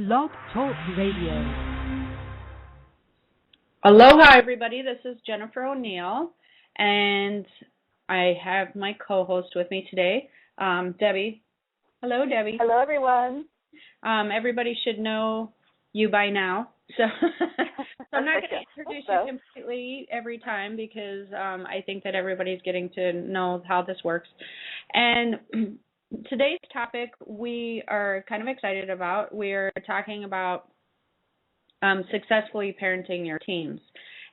Blog Talk Radio. Aloha, everybody. This is Jennifer O'Neill, and I have my co-host with me today, Debbie. Hello, Debbie. Hello, everyone. Everybody should know you by now, so I'm not going to introduce you completely every time because I think that everybody's getting to know how this works. And today's topic we are kind of excited about. We're talking about successfully parenting your teens.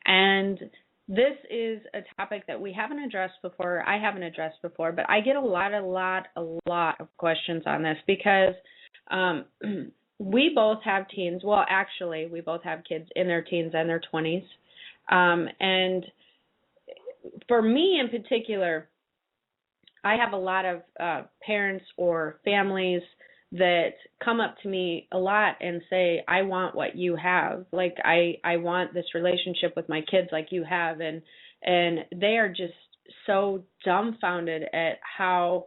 And this is a topic that we haven't addressed before. I haven't addressed before, but I get a lot of questions on this because we both have teens. Well, actually, we both have kids in their teens and their 20s. And for me in particular, I have a lot of parents or families that come up to me a lot and say, I want what you have. Like, I want this relationship with my kids like you have. And they are just so dumbfounded at how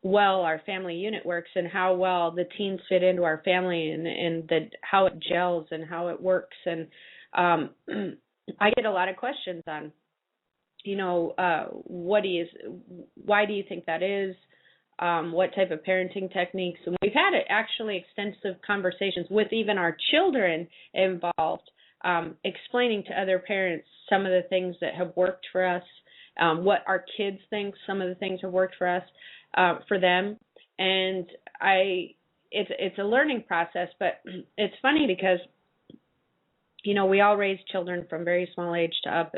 well our family unit works and how well the teens fit into our family and how it gels and how it works. And I get a lot of questions on, why do you think that is? What type of parenting techniques? And we've had actually extensive conversations with even our children involved, explaining to other parents some of the things that have worked for us, what our kids think some of the things have worked for us, for them. And it's a learning process, but it's funny because, we all raise children from very small age to up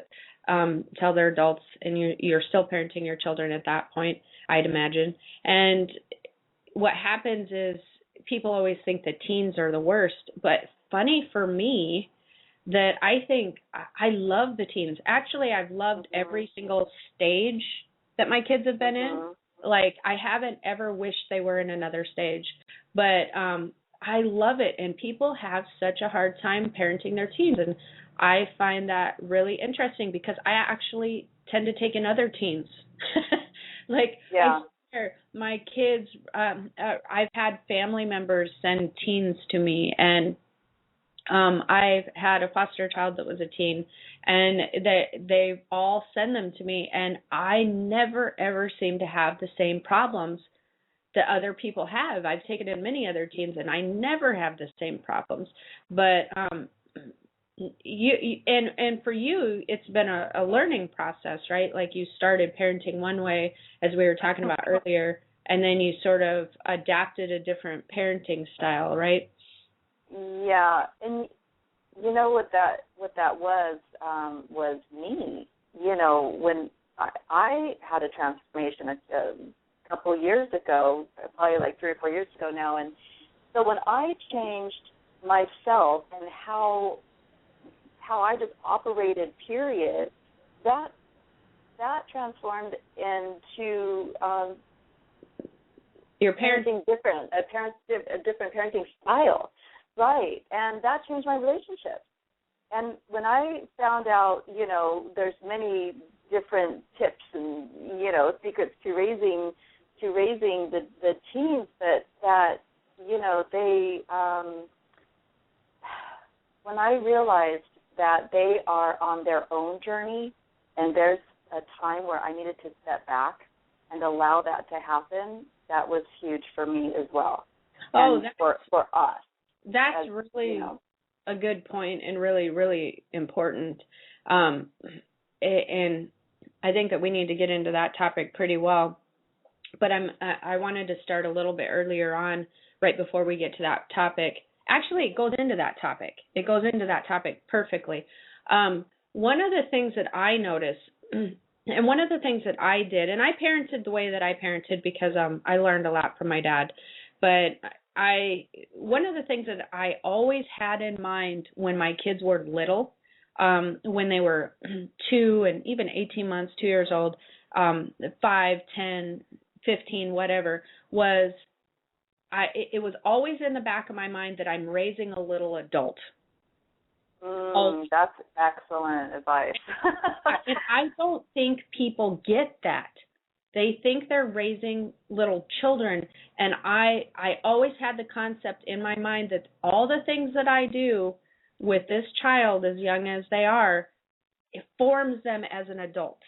till they're adults, and you're still parenting your children at that point, I'd imagine. And what happens is people always think that teens are the worst, but funny for me that I think I love the teens. Actually, I've loved every single stage that my kids have been in. Like, I haven't ever wished they were in another stage, but I love it. And people have such a hard time parenting their teens, and I find that really interesting because I actually tend to take in other teens. I swear, my kids, I've had family members send teens to me, and I've had a foster child that was a teen, and they all send them to me, and I never, ever seem to have the same problems that other people have. I've taken in many other teens, and I never have the same problems. But and for you, it's been a learning process, right? Like, you started parenting one way, as we were talking about earlier, and then you sort of adapted a different parenting style, right? Yeah, and you know what that was me. When I had a transformation a couple of years ago, probably like 3 or 4 years ago now, and so when I changed myself and how I just operated, period, that transformed into your parenting different, a different parenting style, right? And that changed my relationship. And when I found out, there's many different tips and secrets to raising the teens that they when I realized that they are on their own journey, and there's a time where I needed to step back and allow that to happen, that was huge for me as well. Oh, for us. That's really a good point and really, really important. And I think that we need to get into that topic pretty well. But I wanted to start a little bit earlier on, right before we get to that topic. Actually, it goes into that topic. It goes into that topic perfectly. One of the things that I noticed, and one of the things that I did, and I parented the way that I parented because I learned a lot from my dad, but one of the things that I always had in mind when my kids were little, when they were 2 and even 18 months, 2 years old, 5, 10, 15, whatever, was it was always in the back of my mind that I'm raising a little adult. That's excellent advice. And I don't think people get that. They think they're raising little children, and I always had the concept in my mind that all the things that I do with this child, as young as they are, it forms them as an adult.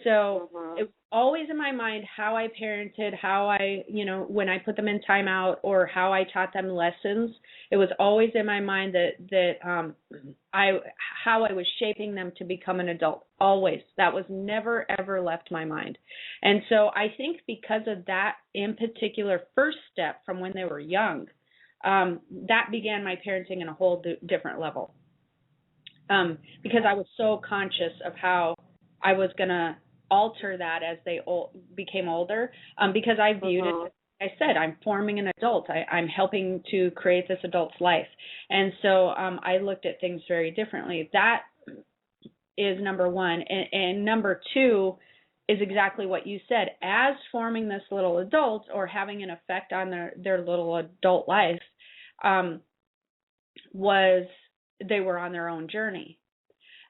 So it was always in my mind how I parented, how I, when I put them in timeout or how I taught them lessons. It was always in my mind how I was shaping them to become an adult. Always. That was never, ever left my mind. And so I think because of that in particular first step from when they were young, that began my parenting in a whole different level. Because I was so conscious of how I was going to alter that as they became older, because I viewed it, like I said, I'm forming an adult. I'm helping to create this adult's life. And so I looked at things very differently. That is number one. And number two is exactly what you said. As forming this little adult or having an effect on their little adult life, was they were on their own journey.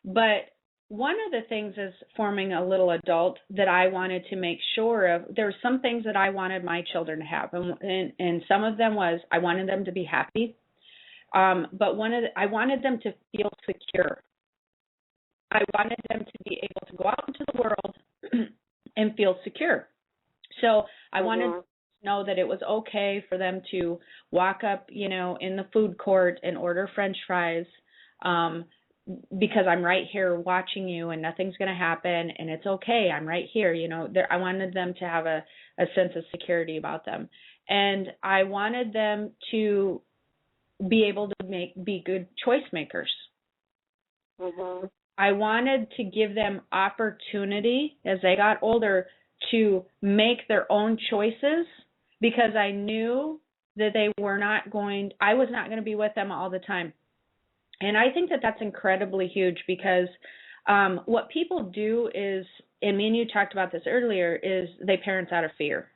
But one of the things is forming a little adult that I wanted to make sure of. There were some things that I wanted my children to have, and some of them was I wanted them to be happy, but I wanted them to feel secure. I wanted them to be able to go out into the world and feel secure. So I wanted them to know that it was okay for them to walk up, in the food court and order French fries, because I'm right here watching you and nothing's going to happen and it's okay. I'm right here. I wanted them to have a sense of security about them. And I wanted them to be able to be good choice makers. I wanted to give them opportunity as they got older to make their own choices, because I knew that I was not going to be with them all the time. And I think that that's incredibly huge, because what people do is, and me and you talked about this earlier, is they parent out of fear.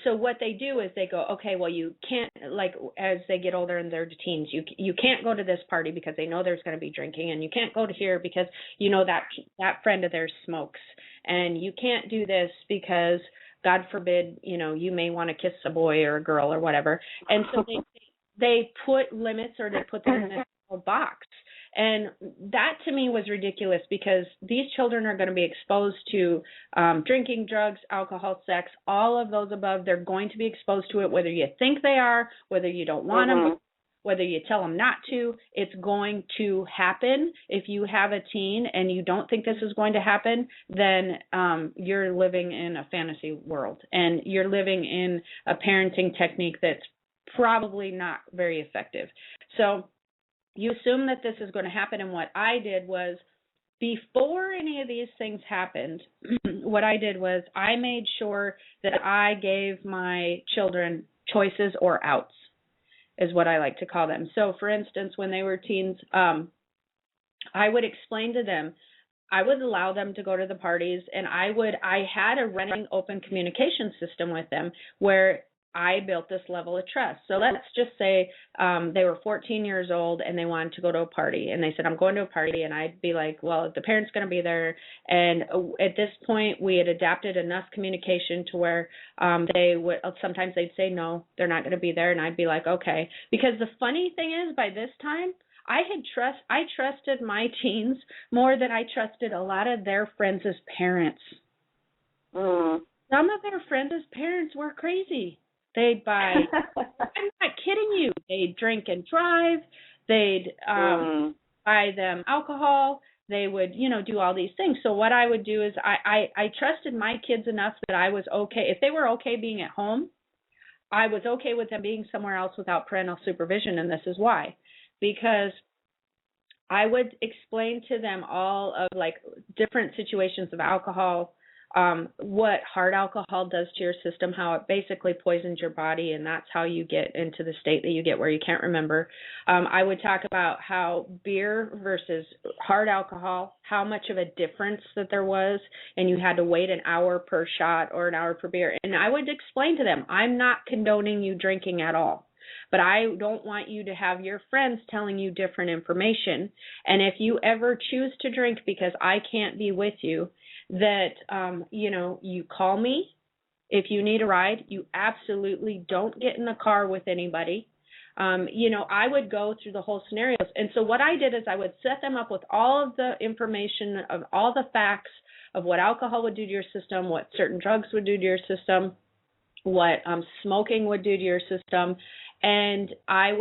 So what they do is they go, okay, well, you can't, like as they get older and they're teens, you can't go to this party because they know there's going to be drinking, and you can't go to here because that friend of theirs smokes, and you can't do this because God forbid, you may want to kiss a boy or a girl or whatever. And so they put limits, or they put them in a box. And that to me was ridiculous, because these children are going to be exposed to drinking, drugs, alcohol, sex, all of those above. They're going to be exposed to it, whether you think they are, whether you don't want them, whether you tell them not to. It's going to happen. If you have a teen and you don't think this is going to happen, then you're living in a fantasy world, and you're living in a parenting technique that's probably not very effective. So you assume that this is going to happen, and what I did was, before any of these things happened, what I did was I made sure that I gave my children choices or outs, is what I like to call them. So, for instance, when they were teens, I would explain to them, I would allow them to go to the parties, and I had a running open communication system with them where I built this level of trust. So let's just say they were 14 years old and they wanted to go to a party, and they said, I'm going to a party, and I'd be like, well, the parent's going to be there. And at this point, we had adapted enough communication to where sometimes they'd say, no, they're not going to be there. And I'd be like, okay. Because the funny thing is, by this time, I trusted my teens more than I trusted a lot of their friends' parents. Some of their friends' parents were crazy. They'd buy, I'm not kidding you, they'd drink and drive, they'd buy them alcohol, they would, do all these things. So what I would do is I trusted my kids enough that I was okay. If they were okay being at home, I was okay with them being somewhere else without parental supervision, and this is why. Because I would explain to them all of different situations of alcohol, what hard alcohol does to your system, how it basically poisons your body, and that's how you get into the state that you get where you can't remember. I would talk about how beer versus hard alcohol, how much of a difference that there was, and you had to wait an hour per shot or an hour per beer. And I would explain to them, I'm not condoning you drinking at all. But I don't want you to have your friends telling you different information. And if you ever choose to drink because I can't be with you, that, you call me. If you need a ride, you absolutely don't get in the car with anybody. I would go through the whole scenarios. And so what I did is I would set them up with all of the information, of all the facts of what alcohol would do to your system, what certain drugs would do to your system, what smoking would do to your system. And I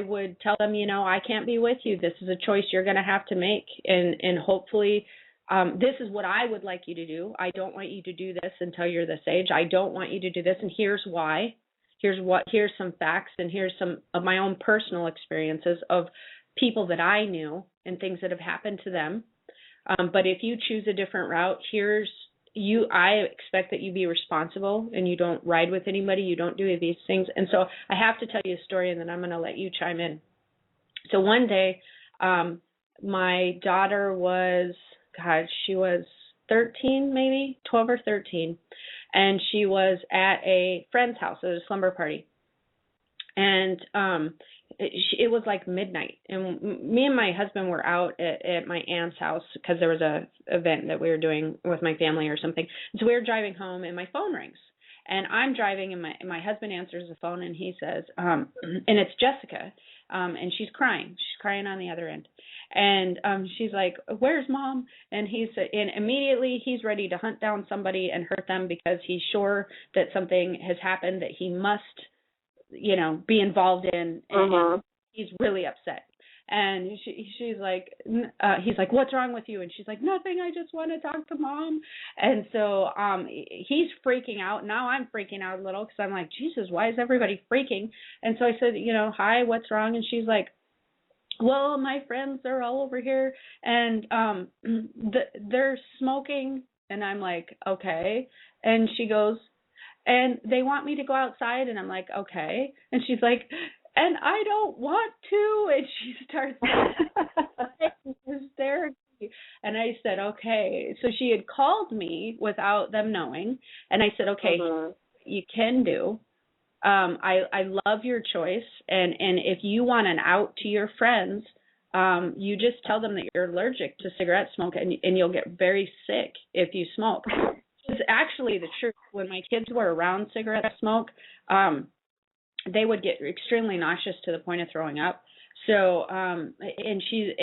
would tell them, I can't be with you. This is a choice you're going to have to make. And hopefully this is what I would like you to do. I don't want you to do this until you're this age. I don't want you to do this. And here's why. Here's some facts, and here's some of my own personal experiences of people that I knew and things that have happened to them. But if you choose a different route, I expect that you be responsible and you don't ride with anybody, you don't do these things. And so I have to tell you a story, and then I'm going to let you chime in. So one day, my daughter she was 13, maybe 12 or 13. And she was at a friend's house at a slumber party. And it was like midnight. And me and my husband were out at my aunt's house because there was a event that we were doing with my family or something. So we were driving home, and my phone rings. And I'm driving, and my husband answers the phone, and he says, and it's Jessica, and she's crying. She's crying on the other end. And she's like, "Where's Mom?" And and immediately he's ready to hunt down somebody and hurt them because he's sure that something has happened that he must, be involved in. And he's really upset. And she's like, he's like, "What's wrong with you?" And she's like, "Nothing. I just want to talk to Mom." And so he's freaking out. Now I'm freaking out a little because I'm like, Jesus, why is everybody freaking? And so I said, "Hi, what's wrong?" And she's like, "Well, my friends are all over here, and they're smoking." And I'm like, "Okay." And she goes, "And they want me to go outside." And I'm like, "Okay." And she's like, "And I don't want to." And she starts hysterically. And I said, "Okay." So she had called me without them knowing. And I said, "Okay, you can do. I love your choice. And if you want an out to your friends, you just tell them that you're allergic to cigarette smoke, and you'll get very sick if you smoke." It's actually the truth. When my kids were around cigarette smoke, they would get extremely nauseous to the point of throwing up. So, and she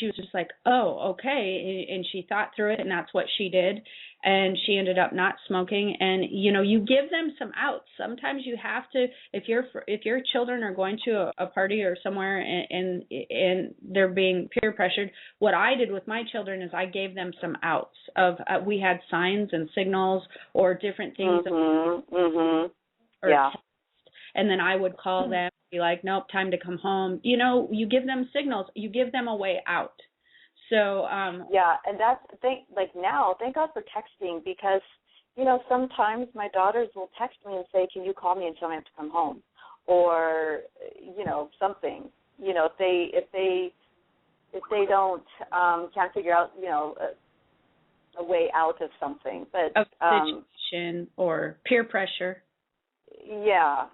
was just like, "Oh, okay." And she thought through it, and that's what she did. And she ended up not smoking. And, you give them some outs. Sometimes you have to, if your children are going to a party or somewhere and they're being peer pressured, what I did with my children is I gave them some outs of, we had signs and signals or different things. Yeah. And then I would call them and be like, "Nope, time to come home." You give them signals. You give them a way out. So yeah, and thank God for texting, because sometimes my daughters will text me and say, "Can you call me and tell me I have to come home?" Or something. If they don't can't figure out a way out of something, but of situation or peer pressure. Yeah,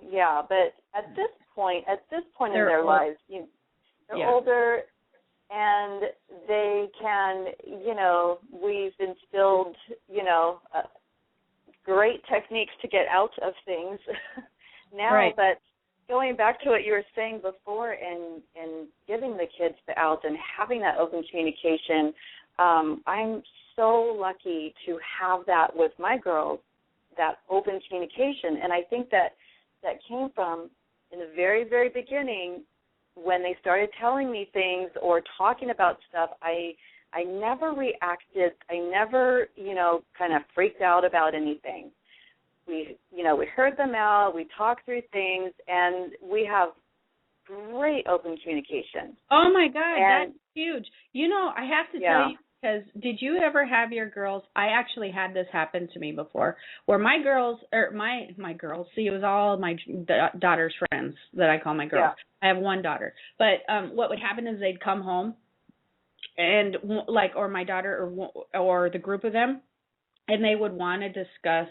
but at this point in their lives, they're older, and they can, we've instilled, great techniques to get out of things now. Right. But going back to what you were saying before, and giving the kids the out and having that open communication, I'm so lucky to have that with my girls, that open communication. And I think that came from, in the very, very beginning, when they started telling me things or talking about stuff, I never reacted. I never, kind of freaked out about anything. We heard them out. We talked through things, and we have great open communication. Oh, my God, that's huge. I have to tell you, because did you ever have your girls? I actually had this happen to me before, where my girls, or my girls, see, it was all my daughter's friends that I call my girls. Yeah. I have one daughter. But what would happen is they'd come home, and or my daughter or the group of them, and they would want to discuss,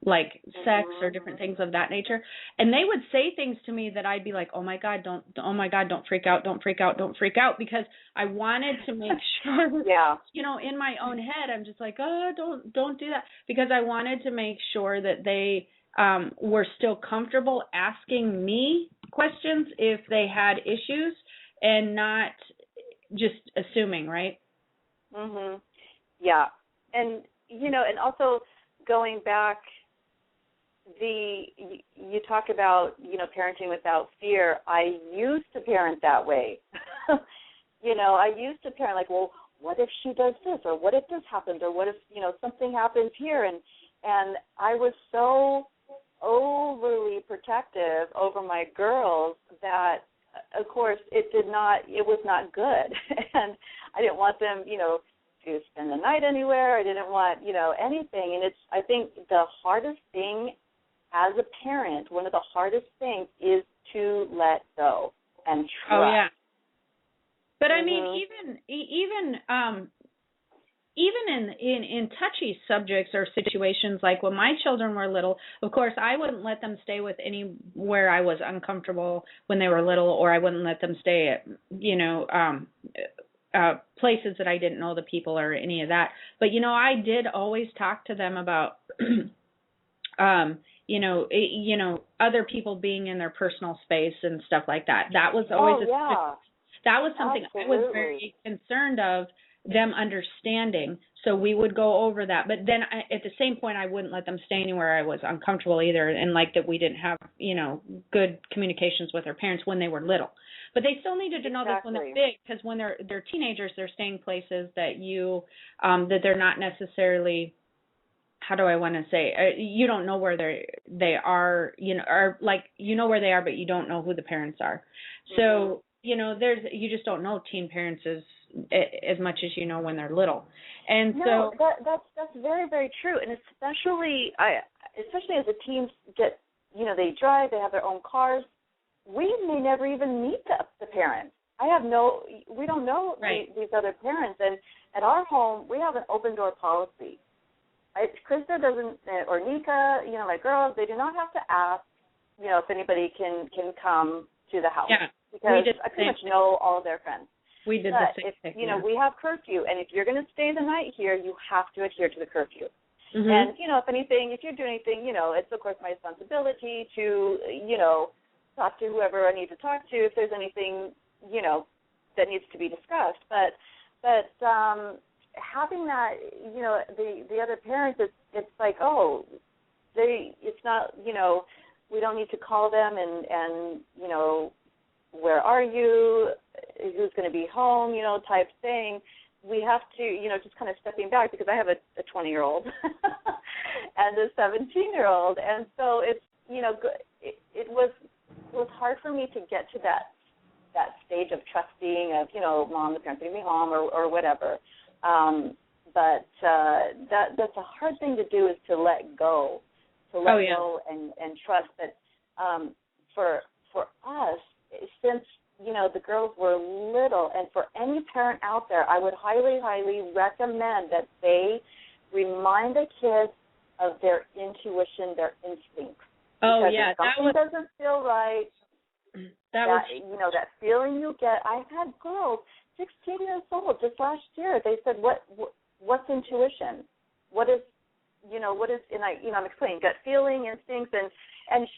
like sex or different things of that nature. And they would say things to me that I'd be like, oh my God, don't freak out, don't freak out, don't freak out, because I wanted to make sure, in my own head, I'm just like, oh, don't do that, because I wanted to make sure that they were still comfortable asking me questions if they had issues and not just assuming, right? Mhm. Yeah. And and also going back, you talk about, parenting without fear. I used to parent that way. I used to parent like, well, what if she does this, or what if this happens, or what if, something happens here, and I was so overly protective over my girls that, of course, it was not good. And I didn't want them, to spend the night anywhere. I didn't want, anything. And I think the hardest thing as a parent, one of the hardest things is to let go and trust. Oh, yeah. But I mean, even in touchy subjects or situations, like when my children were little, of course, I wouldn't let them stay with anywhere I was uncomfortable when they were little, or I wouldn't let them stay at, places that I didn't know the people or any of that. But, I did always talk to them about, other people being in their personal space and stuff like that. That was always that was something Absolutely. I was very concerned of them understanding. So we would go over that. But then at the same point, I wouldn't let them stay anywhere I was uncomfortable either, and like that we didn't have, good communications with our parents when they were little. But they still needed to know this when they're big, because when they're teenagers, they're staying places that that they're not necessarily, how do I want to say, you don't know where they are, or like, where they are, but you don't know who the parents are. Mm-hmm. So, you just don't know teen parents as much as you know when they're little. And that's very, very true. And especially as the teens get, they drive, they have their own cars, we may never even meet the parents. We don't know these other parents. And at our home, we have an open door policy. Krista doesn't, or Nika, my girls, they do not have to ask, if anybody can come to the house. Yeah, because I pretty much know all of their friends. We did the same thing. We have curfew, and if you're going to stay the night here, you have to adhere to the curfew. Mm-hmm. And, if you're doing anything, it's, of course, my responsibility to, talk to whoever I need to talk to if there's anything, that needs to be discussed. But having that, the other parents, it's like, it's not, we don't need to call them and where are you, who's going to be home, type thing. We have to, just kind of stepping back, because I have a 20-year-old and a 17-year-old. And so it's, it was hard for me to get to that stage of trusting of, mom, the parents are going to be home or whatever. But that's a hard thing to do, is to let go, go and trust that for us, since, the girls were little, and for any parent out there, I would highly, highly recommend that they remind the kids of their intuition, their instincts. Oh, because if something doesn't feel right, that feeling you get. I've had girls, 16 years old, just last year, they said, what's intuition? What is, and I'm explaining gut feeling, instincts, and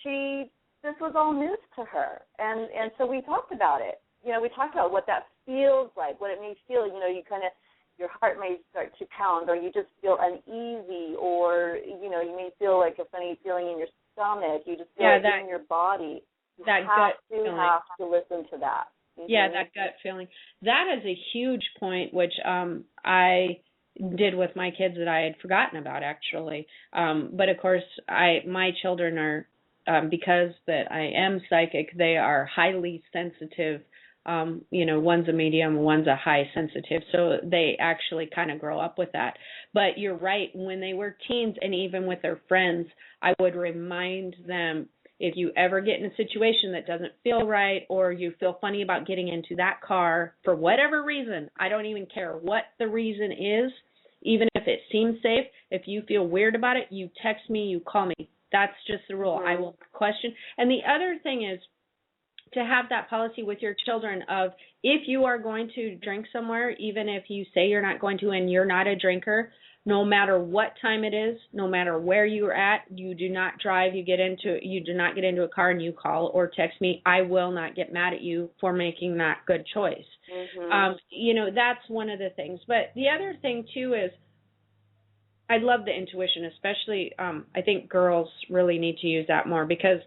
this was all news to her. And so we talked about it. We talked about what that feels like, what it may feel. You kind of, your heart may start to pound, or you just feel uneasy, or, you may feel like a funny feeling in your stomach. You just feel it in your body. You have to listen to that. Mm-hmm. Yeah, that gut feeling. That is a huge point, which I did with my kids that I had forgotten about, actually. But, of course, my children are, because that I am psychic, they are highly sensitive. One's a medium, one's a high sensitive. So they actually kind of grow up with that. But you're right. When they were teens and even with their friends, I would remind them, if you ever get in a situation that doesn't feel right, or you feel funny about getting into that car for whatever reason, I don't even care what the reason is, even if it seems safe, if you feel weird about it, you text me, you call me. That's just the rule. I will not question. And the other thing is to have that policy with your children of, if you are going to drink somewhere, even if you say you're not going to and you're not a drinker, no matter what time it is, no matter where you're at, you do not drive, you do not get into a car and you call or text me. I will not get mad at you for making that good choice. That's one of the things. But the other thing too is, I love the intuition, especially I think girls really need to use that more, because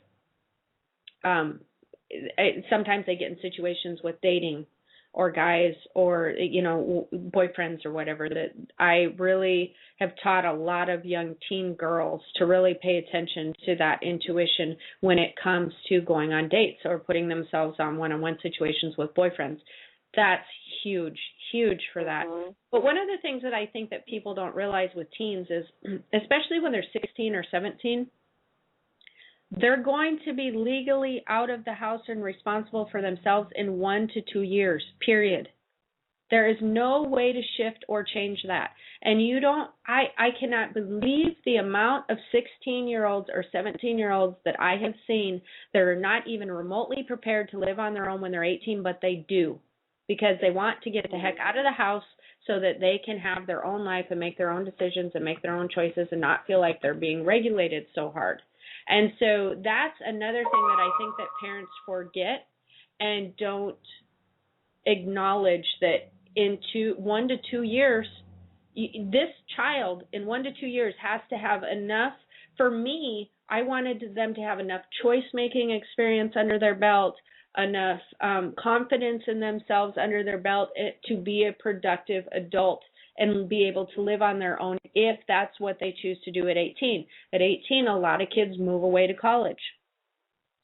sometimes they get in situations with dating or guys or, boyfriends or whatever, that I really have taught a lot of young teen girls to really pay attention to that intuition when it comes to going on dates or putting themselves on one-on-one situations with boyfriends. That's huge, huge for that. But one of the things that I think that people don't realize with teens is, especially when they're 16 or 17, they're going to be legally out of the house and responsible for themselves in 1 to 2 years, period. There is no way to shift or change that. And I cannot believe the amount of 16-year-olds or 17-year-olds that I have seen that are not even remotely prepared to live on their own when they're 18, but they do, because they want to get the heck out of the house so that they can have their own life and make their own decisions and make their own choices and not feel like they're being regulated so hard. And so that's another thing that I think that parents forget and don't acknowledge, that in 1 to 2 years, this child in 1 to 2 years has to have enough. For me, I wanted them to have enough choice-making experience under their belt, enough confidence in themselves under their belt to be a productive adult and be able to live on their own if that's what they choose to do at 18. At 18, a lot of kids move away to college.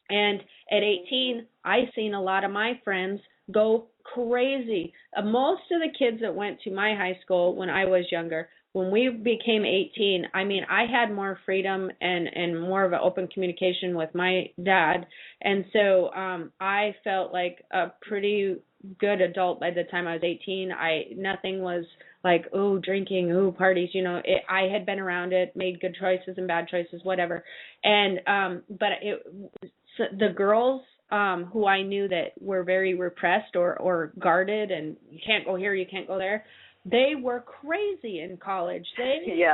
And at 18, I've seen a lot of my friends go crazy. Most of the kids that went to my high school when I was younger, when we became 18, I had more freedom and more of an open communication with my dad. And so I felt like a pretty good adult by the time I was 18. Nothing was like, drinking, parties, I had been around it, made good choices and bad choices, whatever. And the girls who I knew that were very repressed or guarded, and you can't go here, you can't go there, they were crazy in college. They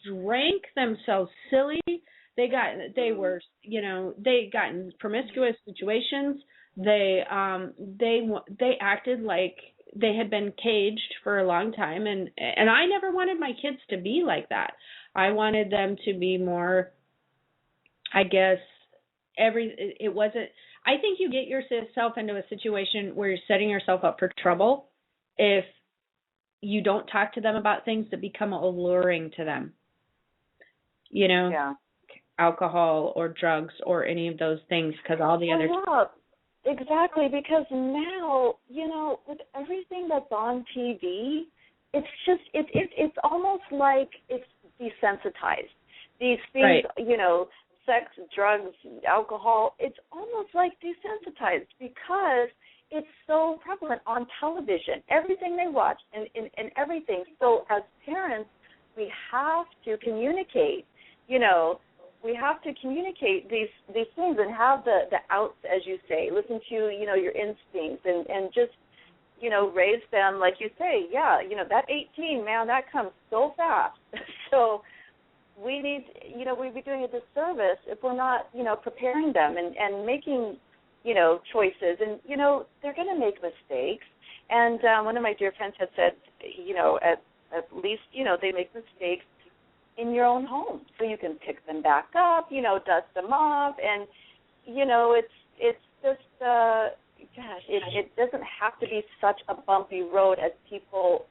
drank themselves silly. They got in promiscuous situations. They acted like they had been caged for a long time, and I never wanted my kids to be like that. I wanted them to be more, I guess, it wasn't. I think you get yourself into a situation where you're setting yourself up for trouble if you don't talk to them about things that become alluring to them. Alcohol or drugs or any of those things, because all the other. Exactly, because now, with everything that's on TV, it's just, it's almost like it's desensitized. These things, right. Sex, drugs, alcohol, it's almost like desensitized because it's so prevalent on television, everything they watch and everything. So as parents, we have to communicate, we have to communicate these things and have the outs, as you say, listen to, your instincts and just, raise them, like you say, that 18, man, that comes so fast. So we need, we'd be doing a disservice if we're not, preparing them and making, choices. And, they're going to make mistakes. And one of my dear friends had said, at least, they make mistakes in your own home, so you can pick them back up, dust them off, and it's just it doesn't have to be such a bumpy road as people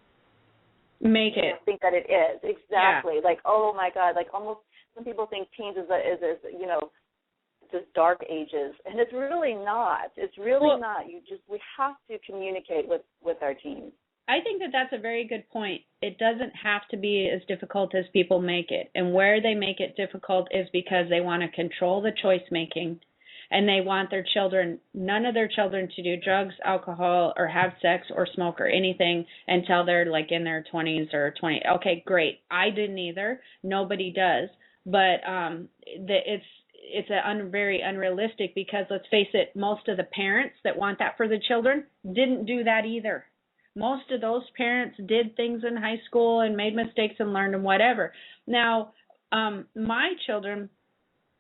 make it think that it is. Exactly. Yeah. Like, oh my God, like almost some people think teens is just dark ages, and it's really not. It's really not. We have to communicate with our teens. I think that that's a very good point. It doesn't have to be as difficult as people make it. And where they make it difficult is because they want to control the choice making. and they want none of their children to do drugs, alcohol, or have sex or smoke or anything until they're like in their 20s or 20. Okay, great. I didn't either. Nobody does. But it's very unrealistic, because let's face it, most of the parents that want that for the children didn't do that either. Most of those parents did things in high school and made mistakes and learned and whatever. Now, my children,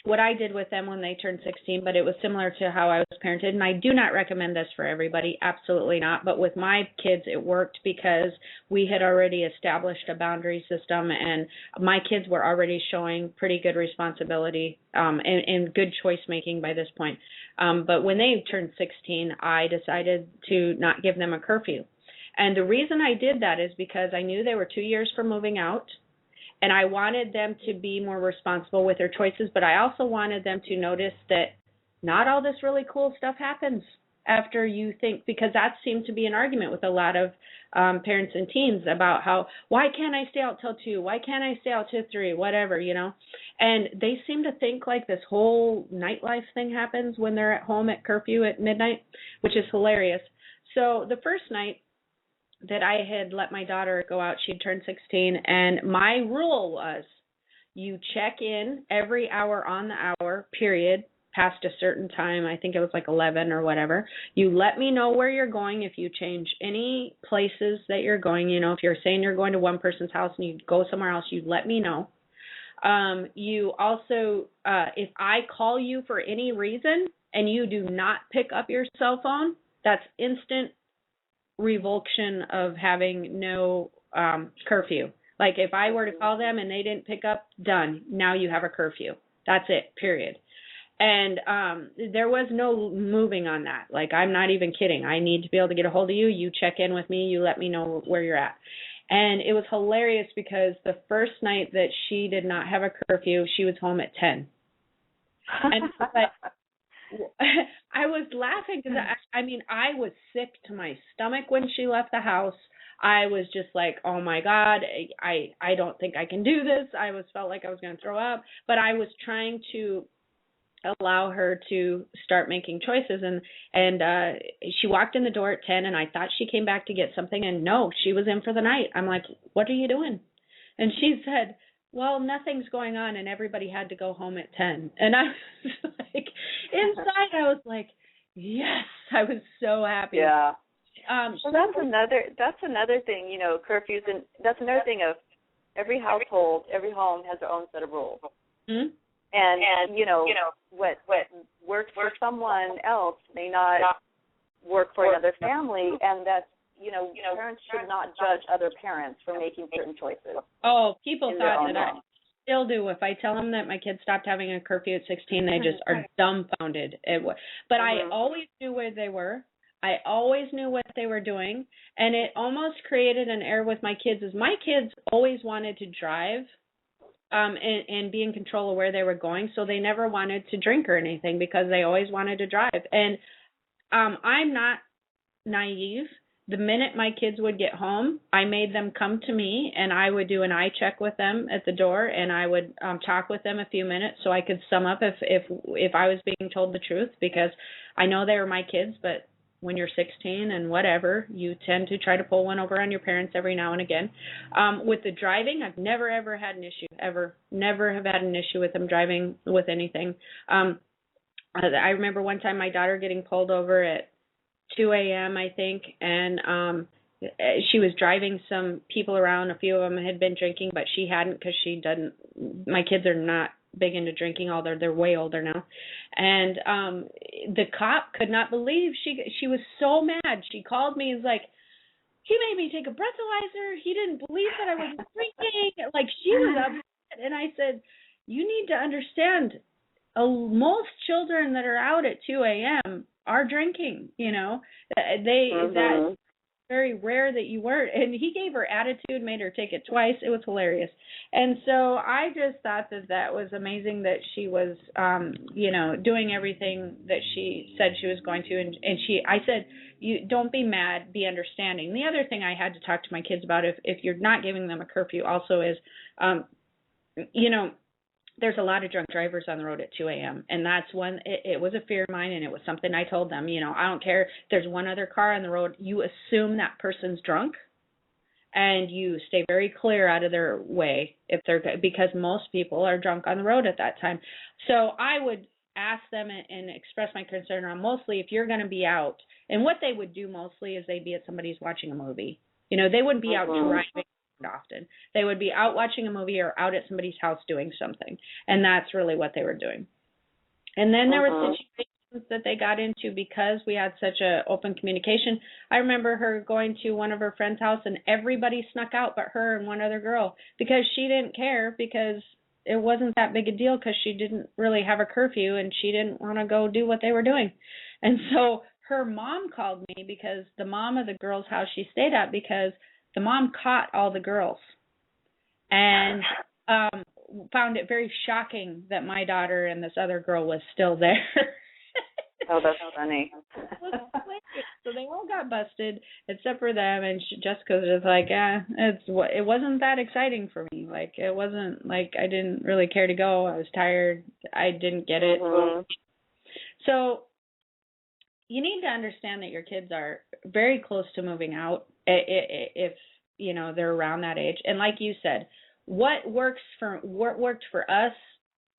what I did with them when they turned 16, but it was similar to how I was parented, and I do not recommend this for everybody, absolutely not, but with my kids it worked because we had already established a boundary system, and my kids were already showing pretty good responsibility and good choice making by this point. But when they turned 16, I decided to not give them a curfew. And the reason I did that is because I knew they were 2 years from moving out, and I wanted them to be more responsible with their choices, but I also wanted them to notice that not all this really cool stuff happens after you think, because that seemed to be an argument with a lot of parents and teens about why can't I stay out till 2? Why can't I stay out till 3? Whatever, you know. And they seem to think like this whole nightlife thing happens when they're at home at curfew at midnight, which is hilarious. So the first night that I had let my daughter go out, she'd turned 16, and my rule was you check in every hour on the hour, period, past a certain time. I think it was like 11 or whatever. You let me know where you're going. If you change any places that you're going, you know, if you're saying you're going to one person's house and you go somewhere else, you let me know. You also, if I call you for any reason and you do not pick up your cell phone, that's instant revocation of having no curfew. Like if I were to call them and they didn't pick up, done. Now you have a curfew. That's it, period. And there was no moving on that. Like, I'm not even kidding. I need to be able to get a hold of you. You check in with me. You let me know where you're at. And it was hilarious because the first night that she did not have a curfew, she was home at 10. And but I was laughing because I was sick to my stomach when she left the house. I was just like, oh my God, I don't think I can do this. Felt like I was going to throw up, but I was trying to allow her to start making choices. And she walked in the door at 10, and I thought she came back to get something, and no, she was in for the night. I'm like, what are you doing? And she said, well, nothing's going on, and everybody had to go home at 10. And I was like, inside I was like, yes, I was so happy. Yeah. So that's another thing, you know, curfews, and that's another thing of every household, every home has their own set of rules. Mm-hmm. And you know, what works for someone else may not work for another family, and that's, you know, parents should not judge other parents for making certain choices. Oh, people thought that I still do. If I tell them that my kids stopped having a curfew at 16, they just are dumbfounded. But I always knew where they were. I always knew what they were doing, and it almost created an error with my kids. Is my kids always wanted to drive and be in control of where they were going, so they never wanted to drink or anything because they always wanted to drive. And I'm not naive. The minute my kids would get home, I made them come to me, and I would do an eye check with them at the door, and I would talk with them a few minutes so I could sum up if I was being told the truth, because I know they were my kids, but when you're 16 and whatever, you tend to try to pull one over on your parents every now and again. With the driving, I've never, ever had an issue, ever. Never have had an issue with them driving with anything. I remember one time my daughter getting pulled over at 2 a.m., I think, and she was driving some people around. A few of them had been drinking, but she hadn't, because she doesn't. My kids are not big into drinking, although they're way older now. And the cop could not believe she was so mad. She called me and was like, he made me take a breathalyzer. He didn't believe that I was drinking. Like, she was upset. And I said, you need to understand, most children that are out at 2 a.m. are drinking, you know. That's very rare that you weren't. And he gave her attitude, made her take it twice. It was hilarious. And so I just thought that was amazing that she was, doing everything that she said she was going to. And I said, you don't be mad, be understanding. The other thing I had to talk to my kids about, if you're not giving them a curfew also, is, there's a lot of drunk drivers on the road at 2 a.m. And that's one, it was a fear of mine, and it was something I told them, you know, I don't care if there's one other car on the road, you assume that person's drunk and you stay very clear out of their way if they're, because most people are drunk on the road at that time. So I would ask them and express my concern on mostly if you're going to be out, and what they would do mostly is they'd be at somebody's watching a movie. You know, they wouldn't be out driving often. They would be out watching a movie or out at somebody's house doing something, and that's really what they were doing. And then there were situations that they got into because we had such a open communication. I remember her going to one of her friend's house, and everybody snuck out but her and one other girl because she didn't care, because it wasn't that big a deal, because she didn't really have a curfew and she didn't want to go do what they were doing. And so her mom called me, because the mom of the girl's house she stayed at, because the mom caught all the girls and found it very shocking that my daughter and this other girl was still there. Oh, that's funny. So they all got busted except for them, and Jessica was just like, it wasn't that exciting for me. Like, it wasn't like I didn't really care to go. I was tired. I didn't get it. So you need to understand that your kids are very close to moving out if you know they're around that age. And like you said, what worked for us,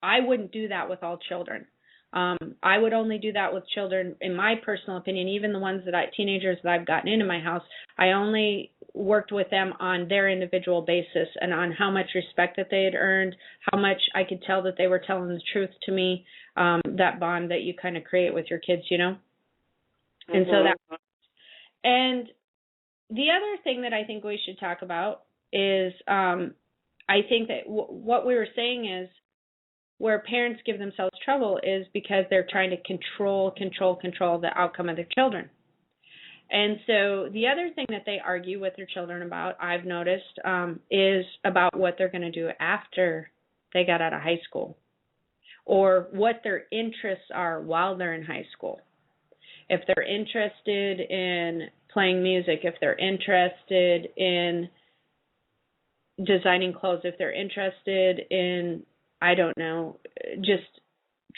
I wouldn't do that with all children. I would only do that with children, in my personal opinion, even the ones teenagers that I've gotten into my house. I only worked with them on their individual basis and on how much respect that they had earned, how much I could tell that they were telling the truth to me, that bond that you kind of create with your kids, you know? And so that, and the other thing that I think we should talk about is, I think that what we were saying is where parents give themselves trouble is because they're trying to control the outcome of their children. And so the other thing that they argue with their children about, I've noticed, is about what they're going to do after they got out of high school, or what their interests are while they're in high school. If they're interested in playing music, if they're interested in designing clothes, if they're interested in, I don't know, just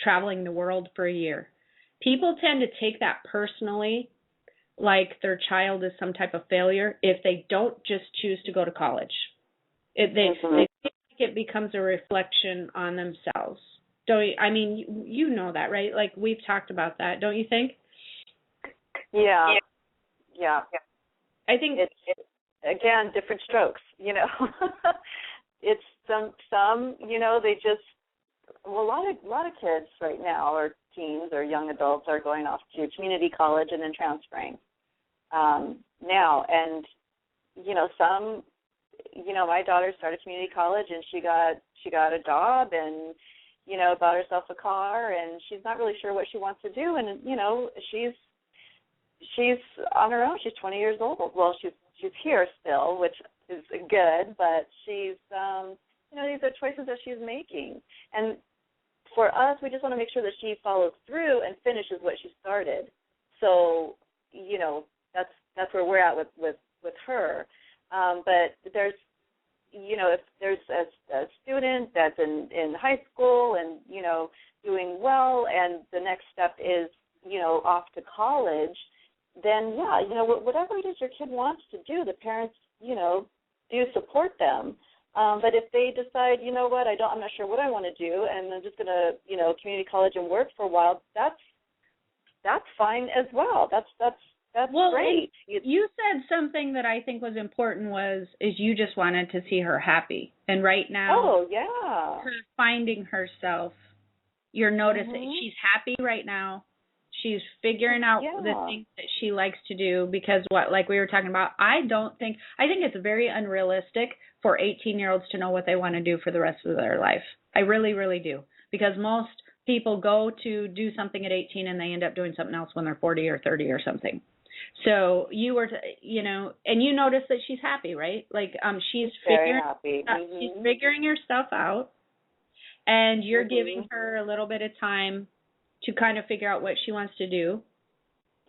traveling the world for a year. People tend to take that personally, like their child is some type of failure, if they don't just choose to go to college. They think it becomes a reflection on themselves. Don't you? I mean, you know that, right? Like, we've talked about that, don't you think? Yeah. I think it's again, different strokes, you know. It's some, you know, they just, well, a lot of kids right now, or teens or young adults, are going off to community college and then transferring now. And, you know, some, you know, my daughter started community college and she got a job and, you know, bought herself a car, and she's not really sure what she wants to do. And, you know, she's on her own. She's 20 years old. Well, she's here still, which is good, but she's, you know, these are choices that she's making. And for us, we just want to make sure that she follows through and finishes what she started. So, you know, that's where we're at with her. But there's, you know, if there's a student that's in high school and, you know, doing well, and the next step is, you know, off to college, then, yeah, you know, whatever it is your kid wants to do, the parents, you know, do support them. But if they decide, you know what, I'm not sure what I want to do, and I'm just going to, you know, community college and work for a while, that's fine as well. That's well, great. You said something that I think was important is you just wanted to see her happy. And right now, her finding herself, you're noticing she's happy right now. She's figuring out the things that she likes to do, because like we were talking about, I think it's very unrealistic for 18-year-olds to know what they want to do for the rest of their life. I really, really do. Because most people go to do something at 18 and they end up doing something else when they're 40 or 30 or something. So you were, you know, and you notice that she's happy, right? Like, she's she's figuring her stuff out, and you're giving her a little bit of time to kind of figure out what she wants to do.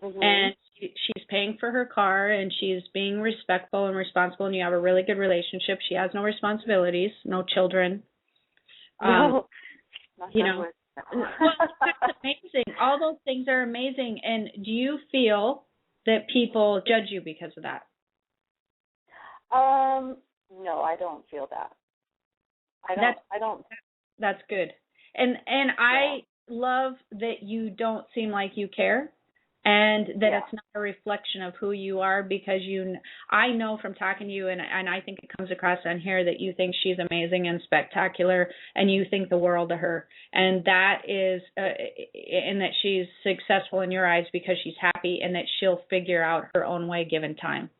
And she's paying for her car, and she's being respectful and responsible, and you have a really good relationship. She has no responsibilities, no children. No, You know, well, that's amazing. All those things are amazing. And do you feel that people judge you because of that? No, I don't feel that. I don't. That's good. And I love that you don't seem like you care, and that it's not a reflection of who you are, because I know from talking to you, and I think it comes across on here, that you think she's amazing and spectacular, and you think the world of her, and that is, and that she's successful in your eyes because she's happy, and that she'll figure out her own way given time.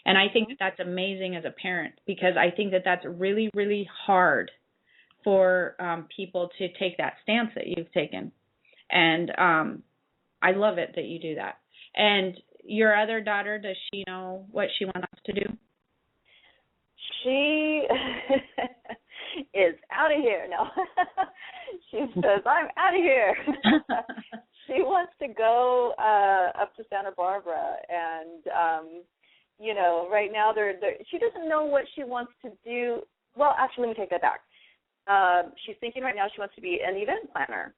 And I think that that's amazing as a parent, because I think that that's really, really hard for people to take that stance that you've taken. And I love it that you do that. And your other daughter, does she know what she wants to do? She is out of here. No. She says, I'm out of here. She wants to go up to Santa Barbara. And, you know, right now she doesn't know what she wants to do. Well, actually, let me take that back. She's thinking right now she wants to be an event planner.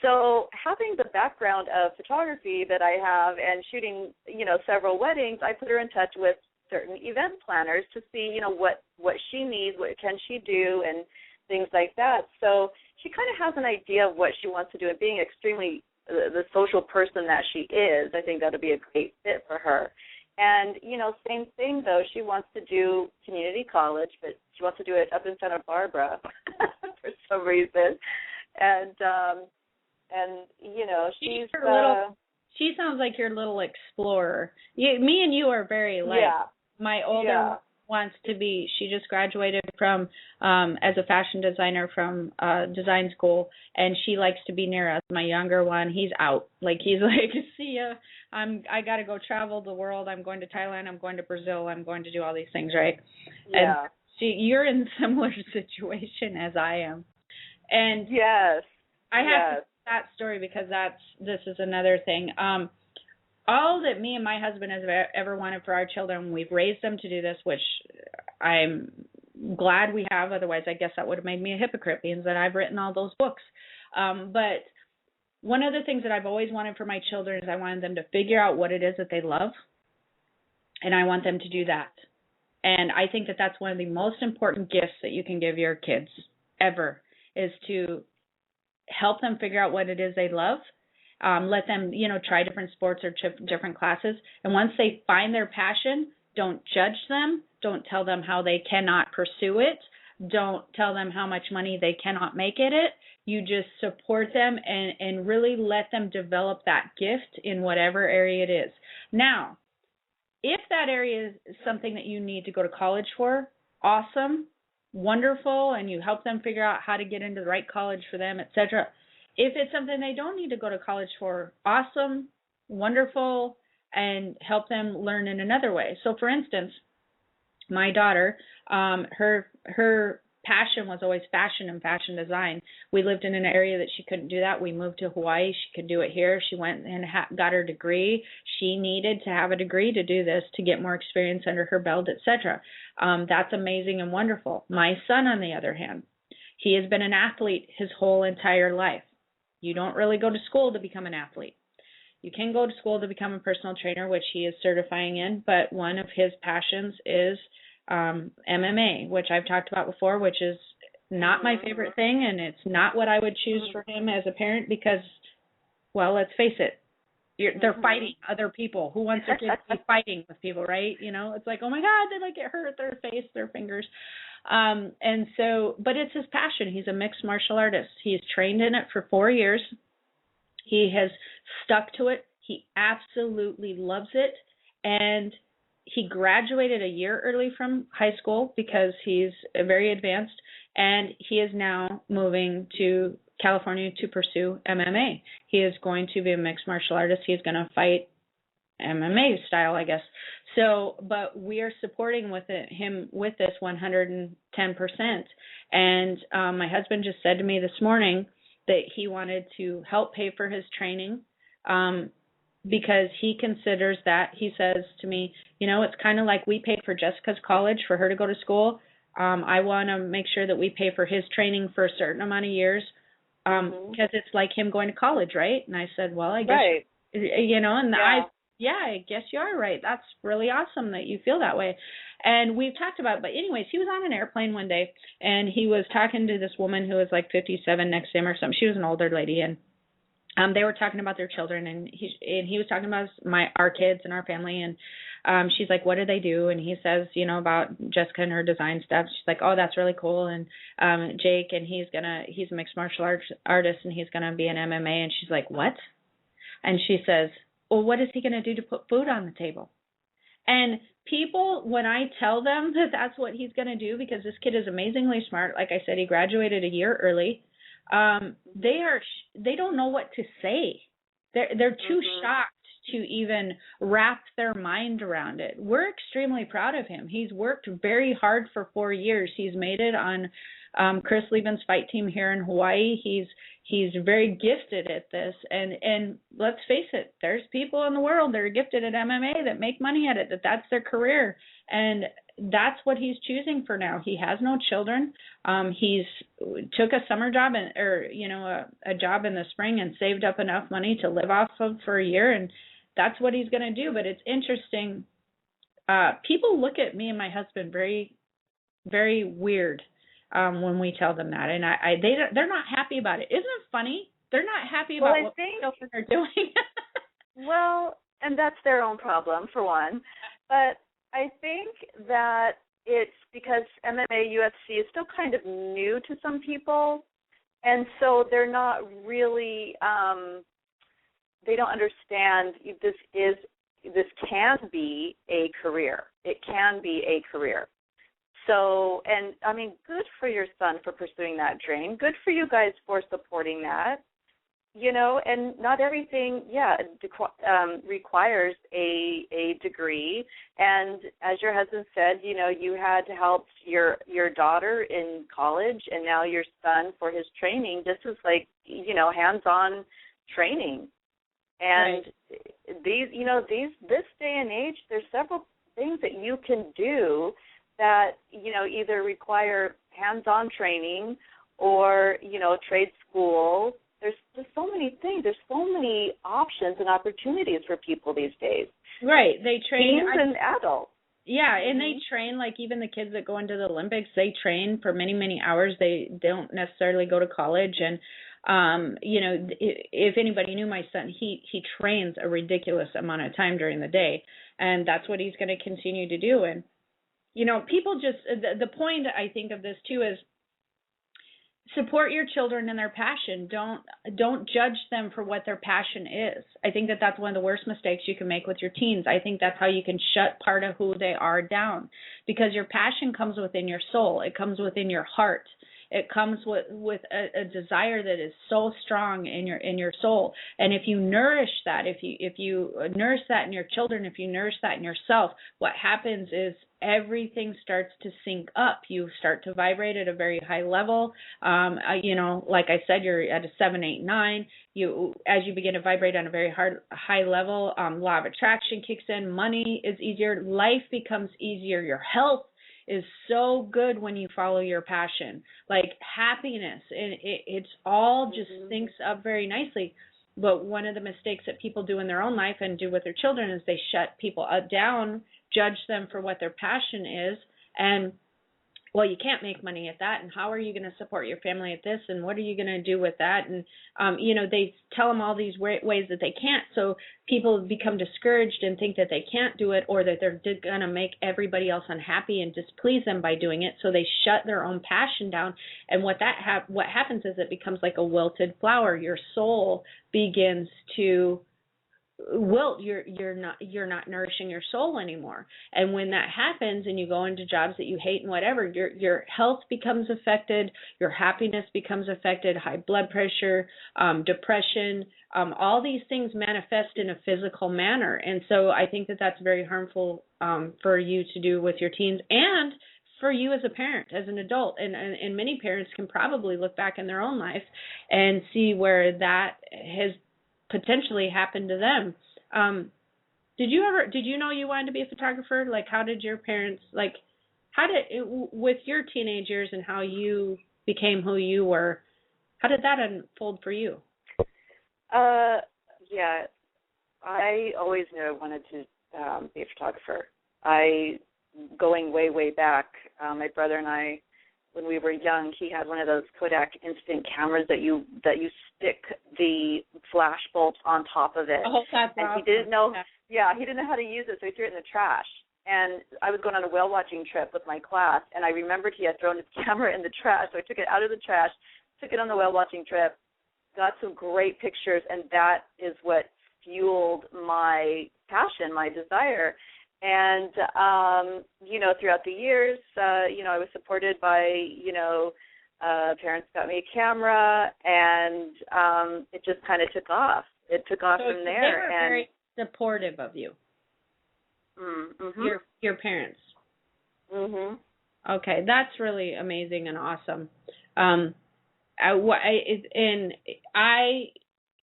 So having the background of photography that I have and shooting, you know, several weddings, I put her in touch with certain event planners to see, you know, what she needs, what can she do, and things like that. So she kind of has an idea of what she wants to do, and being extremely the social person that she is, I think that would be a great fit for her. And, you know, same thing, though. She wants to do community college, but she wants to do it up in Santa Barbara for some reason. And you know, she's she sounds like your little explorer. Me and you are very alike. Yeah. My older wants to be, she just graduated from as a fashion designer from design school, and she likes to be near us. My younger one, he's out. He's like, see ya. I got to go travel the world. I'm going to Thailand. I'm going to Brazil. I'm going to do all these things, right? Yeah. And you're in a similar situation as I am. And yes, I have to that story because this is another thing. All that me and my husband has ever wanted for our children, we've raised them to do this, which I'm glad we have. Otherwise, I guess that would have made me a hypocrite, being that I've written all those books. But one of the things that I've always wanted for my children is I wanted them to figure out what it is that they love, and I want them to do that. And I think that that's one of the most important gifts that you can give your kids ever, is to help them figure out what it is they love. Let them, try different sports or different classes. And once they find their passion, don't judge them. Don't tell them how they cannot pursue it. Don't tell them how much money they cannot make at it. You just support them and really let them develop that gift in whatever area it is. Now, if that area is something that you need to go to college for, awesome, wonderful, and you help them figure out how to get into the right college for them, etc. If it's something they don't need to go to college for, awesome, wonderful, and help them learn in another way. So, for instance, my daughter, her passion was always fashion and fashion design. We lived in an area that she couldn't do that. We moved to Hawaii. She could do it here. She went and got her degree. She needed to have a degree to do this, to get more experience under her belt, etc. That's amazing and wonderful. My son, on the other hand, he has been an athlete his whole entire life. You don't really go to school to become an athlete. You can go to school to become a personal trainer, which he is certifying in, but one of his passions is MMA, which I've talked about before, which is not my favorite thing, and it's not what I would choose for him as a parent because, well, let's face it, they're fighting other people. Who wants their kids to be fighting with people, right? It's like, oh my God, they might get hurt, their face, their fingers. And so, but it's his passion. He's a mixed martial artist. He's trained in it for 4 years. He has stuck to it. He absolutely loves it. And he graduated a year early from high school because he's very advanced, and he is now moving to California to pursue MMA. He is going to be a mixed martial artist. He's going to fight MMA style, I guess. So, but we are supporting him with this 110%. And my husband just said to me this morning that he wanted to help pay for his training because he considers that, he says to me, it's kind of like we paid for Jessica's college for her to go to school. I want to make sure that we pay for his training for a certain amount of years because it's like him going to college, right? And I said, well, I guess, right. and Yeah. I guess you are right. That's really awesome that you feel that way. And we've talked about it. But anyways, he was on an airplane one day, and he was talking to this woman who was like 57 next to him or something. She was an older lady, and they were talking about their children, and he was talking about our kids and our family, and she's like, what do they do? And he says, about Jessica and her design stuff. She's like, oh, that's really cool. And Jake, and he's a mixed martial arts artist, and he's gonna be an MMA. And she's like, what? And she says, well, what is he gonna do to put food on the table? And people, when I tell them that that's what he's gonna do, because this kid is amazingly smart, like I said, he graduated a year early. They don't know what to say. They're too shocked to even wrap their mind around it. We're extremely proud of him. He's worked very hard for 4 years. He's made it on Chris Lieben's fight team here in Hawaii. He's very gifted at this, and let's face it, there's people in the world that are gifted at MMA that make money at it, that's their career, and that's what he's choosing for now. He has no children. He's took a summer job a job in the spring and saved up enough money to live off of for a year, and that's what he's going to do. But it's interesting. People look at me and my husband very, very weird when we tell them that, and they're not happy about it. Isn't it funny? They're not happy about what children are doing. Well, and that's their own problem for one, but I think that it's because MMA, UFC is still kind of new to some people, and so they're not really, they don't understand this can be a career. It can be a career. So, and I mean, good for your son for pursuing that dream. Good for you guys for supporting that. And not everything, requires a degree. And as your husband said, you had to help your daughter in college, and now your son for his training. This is like, hands-on training. And this day and age, there's several things that you can do that, either require hands-on training or, trade school. There's just so many things. There's so many options and opportunities for people these days. Right. They train. Teens and adults. Yeah, and they train, like even the kids that go into the Olympics, they train for many, many hours. They don't necessarily go to college. And, if anybody knew my son, he trains a ridiculous amount of time during the day. And that's what he's going to continue to do. And, people just, the point I think of this too is, support your children in their passion. Don't judge them for what their passion is. I think that that's one of the worst mistakes you can make with your teens. I think that's how you can shut part of who they are down, because your passion comes within your soul. It comes within your heart. It comes with a desire that is so strong in your soul. And if you nourish that, if you nourish that in your children, if you nourish that in yourself, what happens is everything starts to sync up. You start to vibrate at a very high level. Like I said, you're at a 7, 8, 9. As you begin to vibrate on a very high level, law of attraction kicks in. Money is easier. Life becomes easier. Your health is so good when you follow your passion. Like happiness, and it's all just syncs up very nicely. But one of the mistakes that people do in their own life and do with their children is they shut people down, judge them for what their passion is, and well, you can't make money at that, and how are you going to support your family at this, and what are you going to do with that? And, they tell them all these ways that they can't, so people become discouraged and think that they can't do it, or that they're going to make everybody else unhappy and displease them by doing it, so they shut their own passion down. And what happens is it becomes like a wilted flower. Your soul begins to wilt. You're not nourishing your soul anymore. And when that happens and you go into jobs that you hate and whatever, your health becomes affected, your happiness becomes affected, high blood pressure, depression, all these things manifest in a physical manner. And so I think that that's very harmful for you to do with your teens, and for you as a parent, as an adult. And many parents can probably look back in their own life and see where that has potentially happened to them. Did you know you wanted to be a photographer? Like, how did your parents, with your teenage years and how you became who you were, How did that unfold for you? Yeah, I always knew I wanted to be a photographer. Going way back, my brother and I, when we were young, he had one of those Kodak instant cameras that you stick the flash bulbs on top of it. Oh, that's and awesome. He didn't know. Yeah, he didn't know how to use it, so he threw it in the trash. And I was going on a whale watching trip with my class, and I remembered he had thrown his camera in the trash, so I took it out of the trash, took it on the whale watching trip, got some great pictures, and that is what fueled my passion, my desire. And, throughout the years, I was supported by, parents got me a camera, and it just kind of took off. It took off from there. They were very supportive of you. Mm-hmm. Your parents. Mhm. Okay, that's really amazing and awesome. I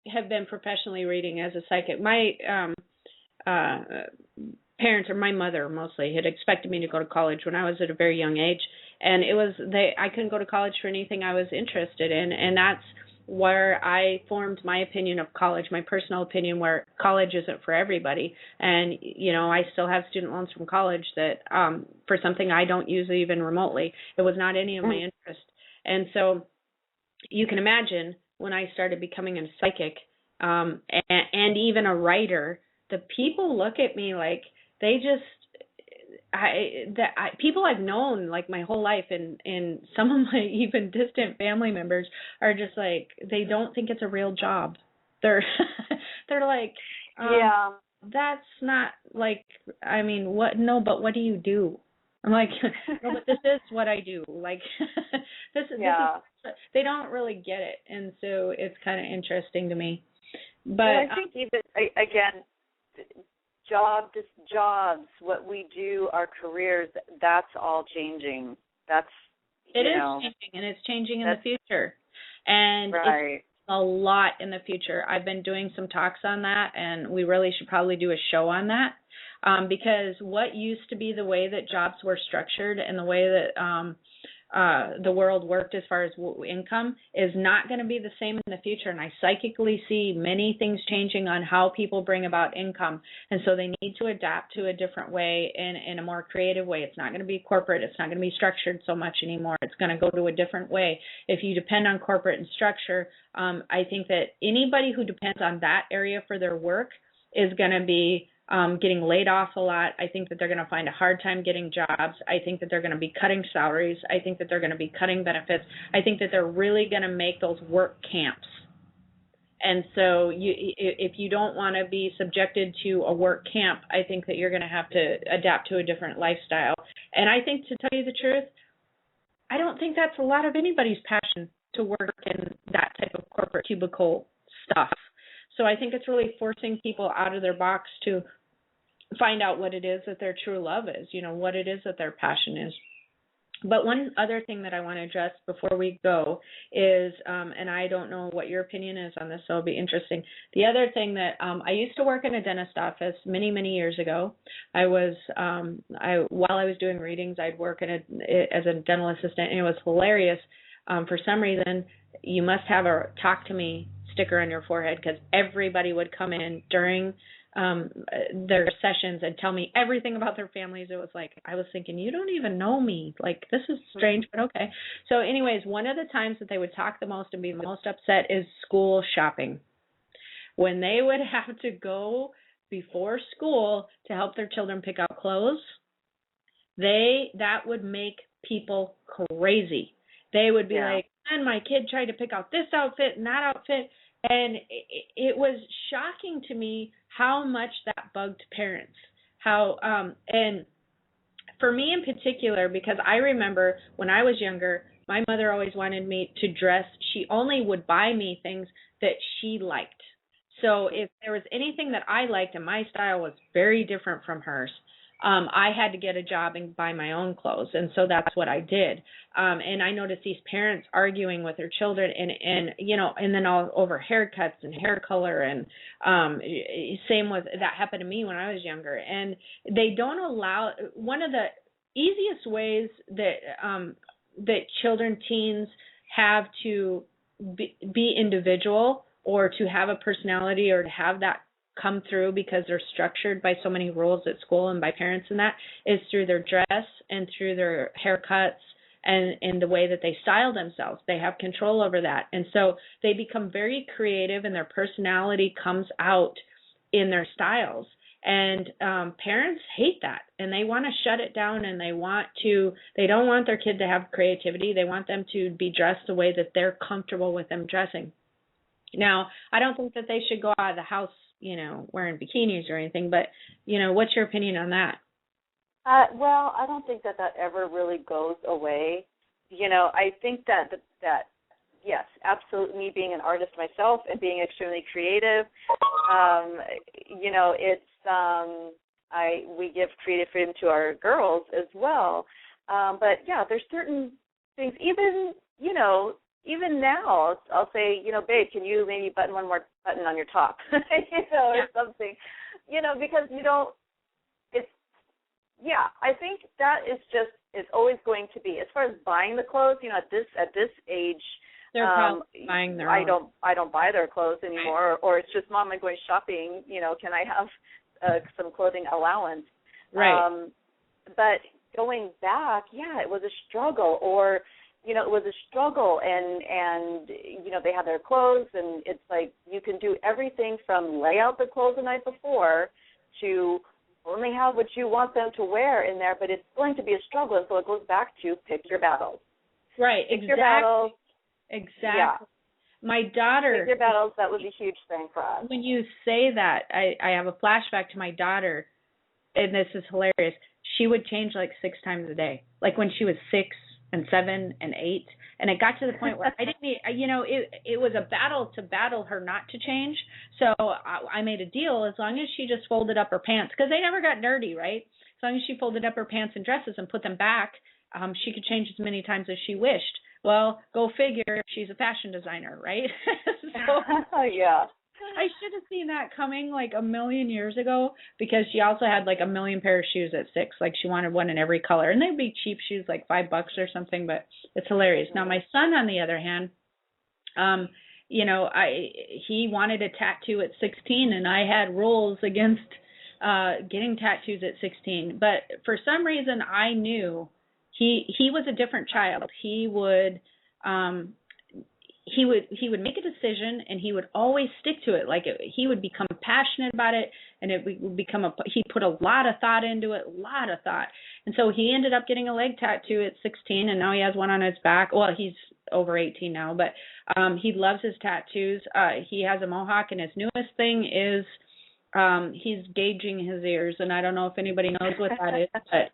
have been professionally reading as a psychic. My parents, or my mother mostly, had expected me to go to college when I was at a very young age, and I couldn't go to college for anything I was interested in, and that's where I formed my opinion of college, my personal opinion, where college isn't for everybody. And, I still have student loans from college that for something I don't use even remotely. It was not any of my interest. And so you can imagine when I started becoming a psychic and even a writer, the people look at me like they just people I've known like my whole life, and some of my even distant family members are just like, they don't think it's a real job. They're like, yeah, that's not like, I mean, what? No, but what do you do? I'm like, no, but this is what I do. Like, this is, they don't really get it, and so it's kind of interesting to me. But I think even again, jobs, what we do, our careers, that's all changing. It is changing, and it's changing in the future. And it's a lot in the future. I've been doing some talks on that, and we really should probably do a show on that, because what used to be the way that jobs were structured and the way that the world worked as far as income is not going to be the same in the future. And I psychically see many things changing on how people bring about income. And so they need to adapt to a different way, in a more creative way. It's not going to be corporate. It's not going to be structured so much anymore. It's going to go to a different way. If you depend on corporate and structure, I think that anybody who depends on that area for their work is going to be getting laid off a lot. I think that they're going to find a hard time getting jobs. I think that they're going to be cutting salaries. I think that they're going to be cutting benefits. I think that they're really going to make those work camps. And so if you don't want to be subjected to a work camp, I think that you're going to have to adapt to a different lifestyle. And I think, to tell you the truth, I don't think that's a lot of anybody's passion to work in that type of corporate cubicle stuff. So I think it's really forcing people out of their box to find out what it is that their true love is, what it is that their passion is. But one other thing that I want to address before we go is, and I don't know what your opinion is on this, so it'll be interesting. The other thing that I used to work in a dentist office many, many years ago. While I was doing readings, I'd work as a dental assistant, and it was hilarious. For some reason, you must have a talk to me sticker on your forehead, because everybody would come in during their sessions and tell me everything about their families. It was like, I was thinking, you don't even know me. Like, this is strange, but okay. So anyways, one of the times that they would talk the most and be most upset is school shopping. When they would have to go before school to help their children pick out clothes, that would make people crazy. They would be like, and my kid tried to pick out this outfit and that outfit. And it was shocking to me how much that bugged parents. And for me in particular, because I remember when I was younger, my mother always wanted me to dress. She only would buy me things that she liked. So if there was anything that I liked and my style was very different from hers, I had to get a job and buy my own clothes, and so that's what I did. And I noticed these parents arguing with their children, and then all over haircuts and hair color, and same with that happened to me when I was younger. And they don't allow. One of the easiest ways that that children, teens have to be individual or to have a personality or to have that come through because they're structured by so many rules at school and by parents and that is through their dress and through their haircuts and the way that they style themselves. They have control over that. And so they become very creative and their personality comes out in their styles. And parents hate that and they want to shut it down and they don't want their kid to have creativity. They want them to be dressed the way that they're comfortable with them dressing. Now, I don't think that they should go out of the house, wearing bikinis or anything, but, what's your opinion on that? Well, I don't think that ever really goes away. I think that yes, absolutely, me being an artist myself and being extremely creative, it's we give creative freedom to our girls as well. But yeah, there's certain things, even now, I'll say, babe, can you maybe button one more button on your top, or something, because I think that is always going to be, as far as buying the clothes, at this age, they're probably buying their own. I don't buy their clothes anymore, or it's just, Mom, I'm going shopping, can I have some clothing allowance? Right. But going back, it was a struggle, and they have their clothes, and it's like you can do everything from lay out the clothes the night before to only have what you want them to wear in there, but it's going to be a struggle, and so it goes back to pick your battles. Right, pick your battles. Exactly. Yeah. My daughter. Pick your battles, that was a huge thing for us. When you say that, I have a flashback to my daughter, and this is hilarious. She would change like 6 times a day, like when she was 6 and 7 and 8. And it got to the point where I didn't need, it was a battle her not to change. So I made a deal, as long as she just folded up her pants, because they never got dirty, right? As long as she folded up her pants and dresses and put them back, she could change as many times as she wished. Well, go figure, she's a fashion designer, right? Yeah. I should have seen that coming like a million years ago, because she also had like a million pair of shoes at 6. Like she wanted one in every color, and they'd be cheap shoes, like $5 or something, but it's hilarious. Now my son, on the other hand, he wanted a tattoo at 16, and I had rules against getting tattoos at 16. But for some reason, I knew he was a different child. He would make a decision, and he would always stick to it. Like he would become passionate about it, and it would become he put a lot of thought into it, And so he ended up getting a leg tattoo at 16, and now he has one on his back. Well, he's over 18 now, but he loves his tattoos. He has a mohawk, and his newest thing is he's gauging his ears, and I don't know if anybody knows what that is, but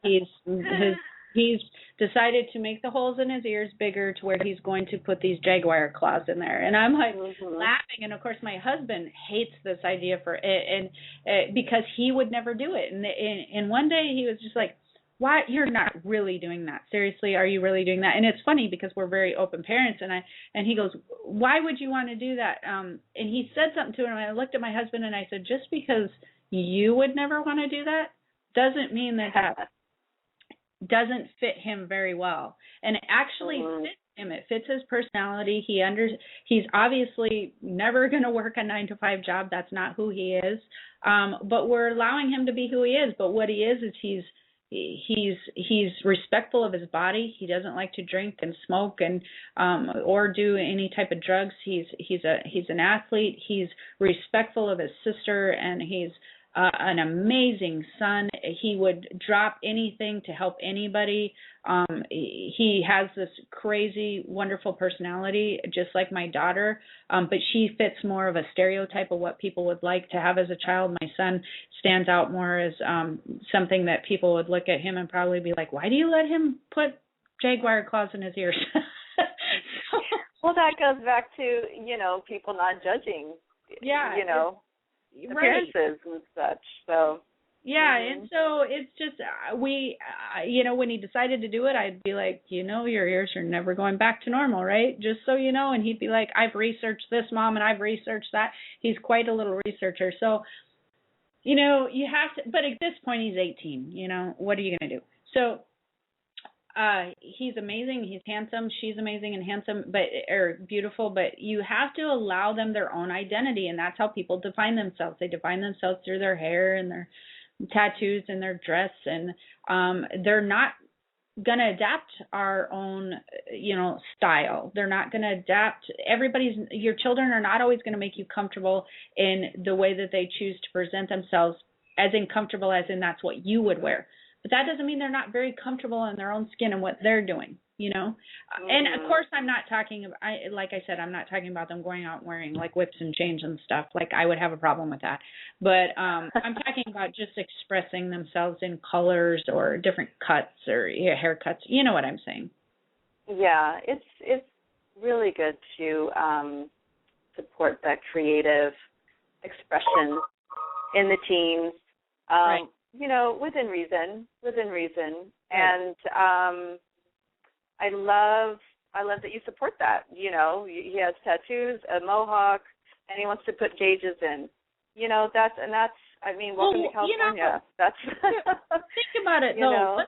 he's decided to make the holes in his ears bigger to where he's going to put these jaguar claws in there. And I'm like laughing. And of course, my husband hates this idea for it, and because he would never do it. And one day he was just like, "Why? You're not really doing that. Seriously, are you really doing that?" And it's funny because we're very open parents. And he goes, "Why would you want to do that?" And he said something to him. And I looked at my husband and I said, "Just because you would never want to do that doesn't mean that doesn't fit him very well." And it actually fits him. It fits his personality. He's obviously never going to work a 9-to-5 job. That's not who he is. But we're allowing him to be who he is. But what he is he's respectful of his body. He doesn't like to drink and smoke and or do any type of drugs. He's an athlete. He's respectful of his sister, and he's an amazing son. He would drop anything to help anybody. He has this crazy, wonderful personality, just like my daughter, but she fits more of a stereotype of what people would like to have as a child. My son stands out more as something that people would look at him and probably be like, "Why do you let him put jaguar claws in his ears?" Well, that goes back to, people not judging, appearances and such. So and so it's just when he decided to do it, I'd be like, your ears are never going back to normal, right? Just so you know. And he'd be like, "I've researched this, Mom, and I've researched that." He's quite a little researcher. So you have to. But at this point, he's 18. What are you going to do? So he's amazing, he's handsome, she's amazing and handsome, or beautiful, but you have to allow them their own identity, and that's how people define themselves. They define themselves through their hair and their tattoos and their dress, and they're not going to adapt our own, style. They're not going to adapt. Your children are not always going to make you comfortable in the way that they choose to present themselves, as in comfortable as in that's what you would wear. But that doesn't mean they're not very comfortable in their own skin and what they're doing, Mm-hmm. And of course, I'm not talking about, like I said, I'm not talking about them going out and wearing like whips and chains and stuff. Like I would have a problem with that. But I'm talking about just expressing themselves in colors or different cuts or haircuts. You know what I'm saying? Yeah, it's really good to support that creative expression in the teens. Right. Within reason. Right. And I love that you support that. He has tattoos, a mohawk, and he wants to put gauges in. Welcome to California. That's think about it though.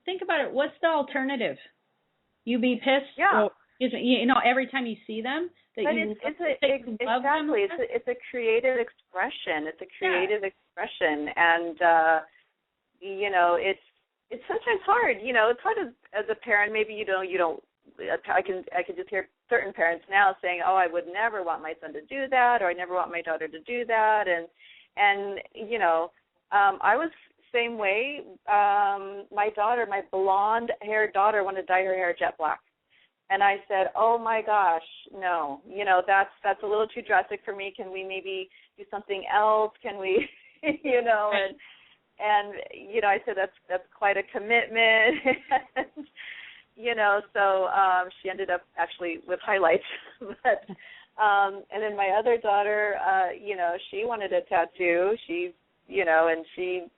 Think about it. What's the alternative? You be pissed? Yeah. Every time you see them, that but you love them. It's a creative expression. It's a creative expression, and it's sometimes hard. It's hard as a parent. Maybe you don't. I can just hear certain parents now saying, "Oh, I would never want my son to do that," or "I never want my daughter to do that," and I was same way. My daughter, my blonde-haired daughter, wanted to dye her hair jet black. And I said, "Oh my gosh, no! That's a little too drastic for me. Can we maybe do something else? Can we, And I said that's quite a commitment. So she ended up actually with highlights. But and then my other daughter, she wanted a tattoo. And she.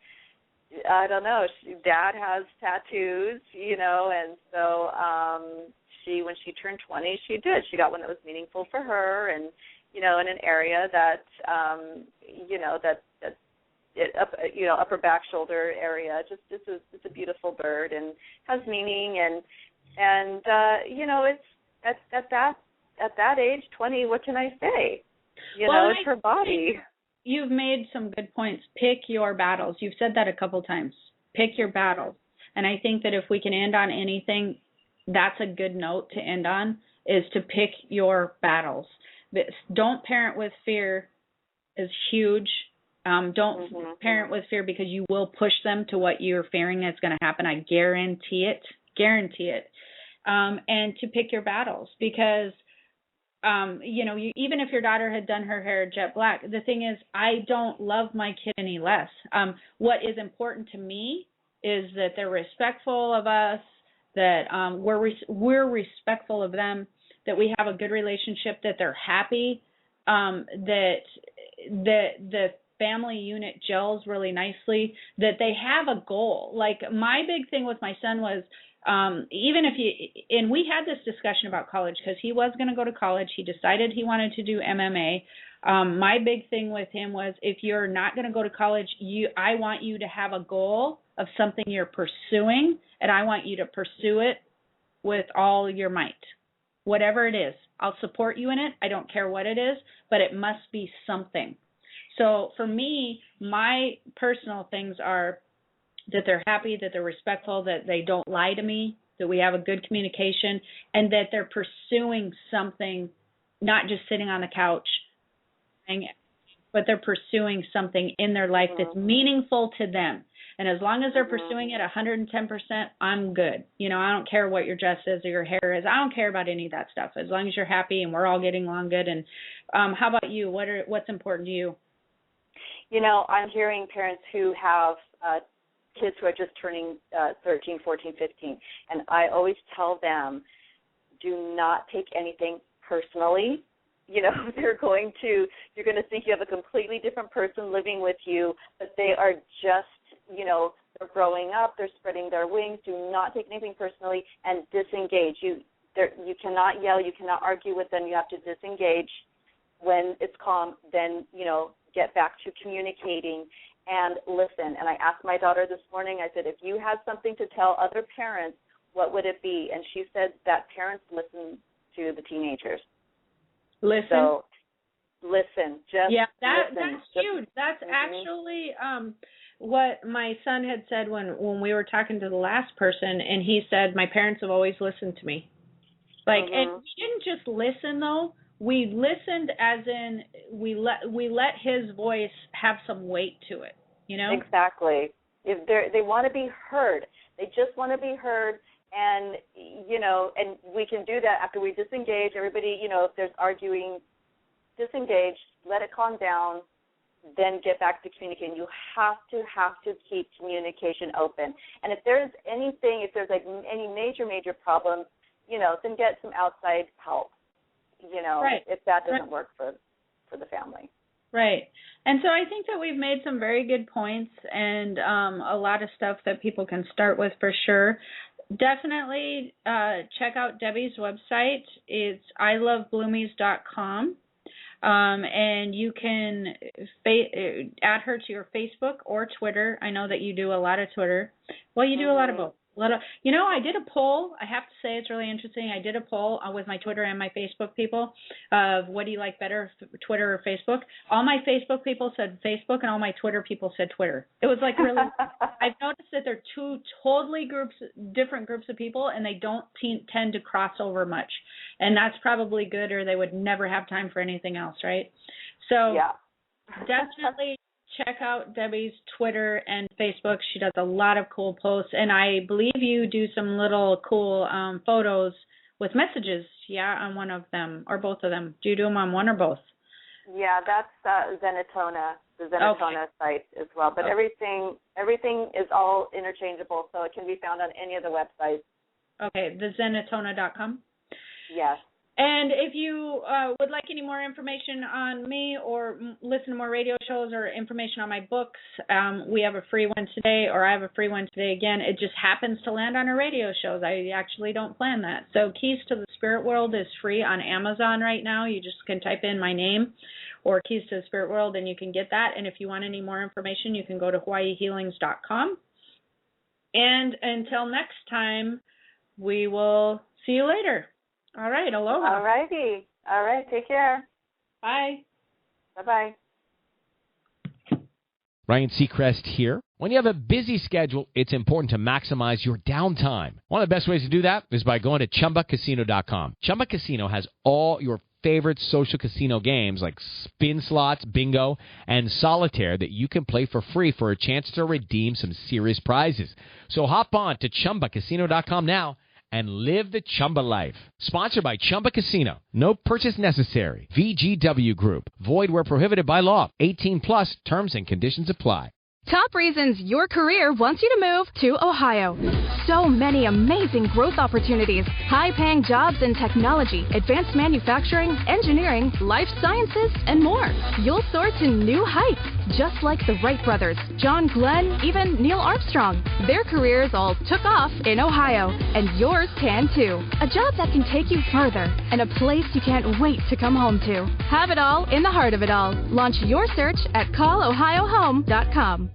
I don't know. Dad has tattoos, and so when she turned 20, she did. She got one that was meaningful for her, and in an area that upper back shoulder area. It's a beautiful bird and has meaning, and it's at that age, 20. What can I say? It's her body. You've made some good points. Pick your battles. You've said that a couple times. Pick your battles. And I think that if we can end on anything, that's a good note to end on, is to pick your battles. Don't parent with fear is huge. Don't parent with fear, because you will push them to what you're fearing is going to happen. I guarantee it. And to pick your battles, because even if your daughter had done her hair jet black, the thing is, I don't love my kid any less. What is important to me is that they're respectful of us, that we're respectful of them, that we have a good relationship, that they're happy, that the family unit gels really nicely, that they have a goal. Like my big thing with my son was, and we had this discussion about college, because he was going to go to college. He decided he wanted to do MMA. My big thing with him was, if you're not going to go to college, I want you to have a goal of something you're pursuing, and I want you to pursue it with all your might. Whatever it is, I'll support you in it. I don't care what it is, but it must be something. So for me, my personal things are that they're happy, that they're respectful, that they don't lie to me, that we have a good communication, and that they're pursuing something, not just sitting on the couch, but they're pursuing something in their life that's meaningful to them. And as long as they're pursuing it 110%, I'm good. I don't care what your dress is or your hair is. I don't care about any of that stuff. As long as you're happy and we're all getting along good. And how about you? What's important to you? I'm hearing parents who have kids who are just turning 13, 14, 15. And I always tell them, do not take anything personally. You're going to think you have a completely different person living with you, but they are just, they're growing up, they're spreading their wings. Do not take anything personally and disengage. You cannot yell, you cannot argue with them. You have to disengage. When it's calm, then, get back to communicating and listen. And I asked my daughter this morning, I said, if you had something to tell other parents, what would it be? And she said that parents listen to the teenagers. Listen. So listen, just yeah, listen. That's huge. That's actually what my son had said when we were talking to the last person, and he said, my parents have always listened to me. Like, and we didn't just listen though. We listened as in we let his voice have some weight to it, you know? Exactly. If they want to be heard. They just want to be heard, and and we can do that after we disengage. Everybody, if there's arguing, disengage, let it calm down, then get back to communicating. You have to keep communication open. And if there's like any major problems, then get some outside help. Right. If that doesn't work for the family. Right. And so I think that we've made some very good points and a lot of stuff that people can start with for sure. Definitely check out Debbie's website. It's ilovebloomies.com. And you can add her to your Facebook or Twitter. I know that you do a lot of Twitter. Well, you do a lot of both. I did a poll. I have to say it's really interesting. I did a poll with my Twitter and my Facebook people of what do you like better, Twitter or Facebook. All my Facebook people said Facebook, and all my Twitter people said Twitter. It was like really. I've noticed that they're two totally different groups of people, and they don't tend to cross over much. And that's probably good, or they would never have time for anything else, right? So yeah. Definitely check out Debbie's Twitter and Facebook. She does a lot of cool posts, and I believe you do some little cool photos with messages, on one of them or both of them. Do you do them on one or both? Yeah, that's Zenatona, the Zenatona site as well. But everything is all interchangeable, so it can be found on any of the websites. Okay, the Zenatona.com? Yes. And if you would like any more information on me or listen to more radio shows or information on my books, we have a free one today, or I have a free one today again. It just happens to land on our radio shows. I actually don't plan that. So Keys to the Spirit World is free on Amazon right now. You just can type in my name or Keys to the Spirit World, and you can get that. And if you want any more information, you can go to HawaiiHealings.com. And until next time, we will see you later. All right, aloha. All righty. All right, take care. Bye. Bye-bye. Ryan Seacrest here. When you have a busy schedule, it's important to maximize your downtime. One of the best ways to do that is by going to ChumbaCasino.com. Chumba Casino has all your favorite social casino games like spin slots, bingo, and solitaire that you can play for free for a chance to redeem some serious prizes. So hop on to ChumbaCasino.com now and live the Chumba life. Sponsored by Chumba Casino. No purchase necessary. VGW Group. Void where prohibited by law. 18 plus. Terms and conditions apply. Top reasons your career wants you to move to Ohio. So many amazing growth opportunities, high-paying jobs in technology, advanced manufacturing, engineering, life sciences, and more. You'll soar to new heights, just like the Wright brothers, John Glenn, even Neil Armstrong. Their careers all took off in Ohio, and yours can too. A job that can take you further, and a place you can't wait to come home to. Have it all in the heart of it all. Launch your search at callohiohome.com.